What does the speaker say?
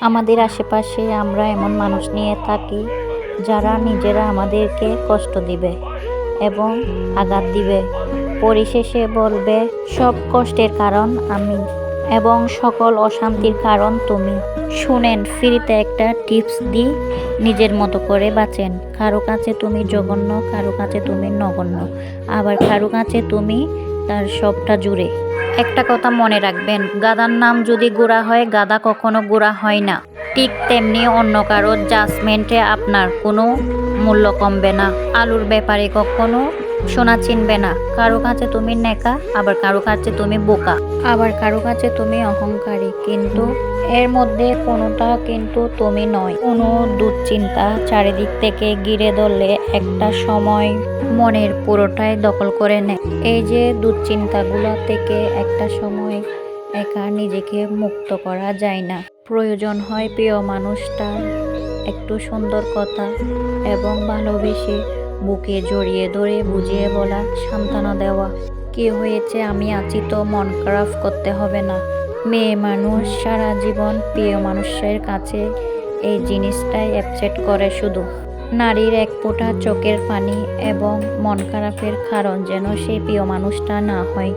আমাদের আশেপাশে আমরা এমন মানুষ নিয়ে থাকি যারা নিজেরা আমাদেরকে কষ্ট দিবে এবং আঘাত দিবে। পরিশেষে বলবে সব কষ্টের কারণ আমি এবং সকল অশান্তির কারণ তুমি। শুনেন, ফ্রিতে একটা টিপস দিই, নিজের মতো করে বাঁচেন। কারো কাছে তুমি জঘন্য, কারো কাছে তুমি নগণ্য, আবার কারো কাছে তুমি তার সবটা জুড়ে। একটা কথা মনে রাখবেন, গাধার নাম যদি গোড়া হয়, গাধা কখনো গোড়া হয় না। ঠিক তেমনি অন্য কারো জাজমেন্টে আপনার কোনো মূল্য কমবে না। আলুর ব্যাপারে কখনো সোনা চিনবে না। কারো কাছে তুমি নেকা, আবার কারো কাছে তুমি বোকা, আবার কারো কাছে তুমি অহংকারী, কিন্তু এর মধ্যে কোনোটা কিন্তু তুমি নয়। কোনো দুশ্চিন্তা চারিদিক থেকে ঘিরে ধরলে একটা সময় মনের পুরোটাই দখল করে নেয়। এই যে দুশ্চিন্তাগুলো থেকে একটা সময় একা নিজেকে মুক্ত করা যায় না। প্রয়োজন হয় প্রিয় মানুষটার একটু সুন্দর কথা এবং ভালোবেসে বুকে জড়িয়ে ধরে বুঝিয়ে বলা, সান্ত্বনা দেওয়া, কি হয়েছে আমি আছি তো, মন খারাপ করতে হবে না। মেয়ে মানুষ সারা জীবন প্রিয় মানুষের কাছে এই জিনিসটাই অ্যাপসেট করে শুধু। নারীর এক ফোঁটা চোখের পানি এবং মন খারাপের কারণ যেন সেই প্রিয় মানুষটা না হয়।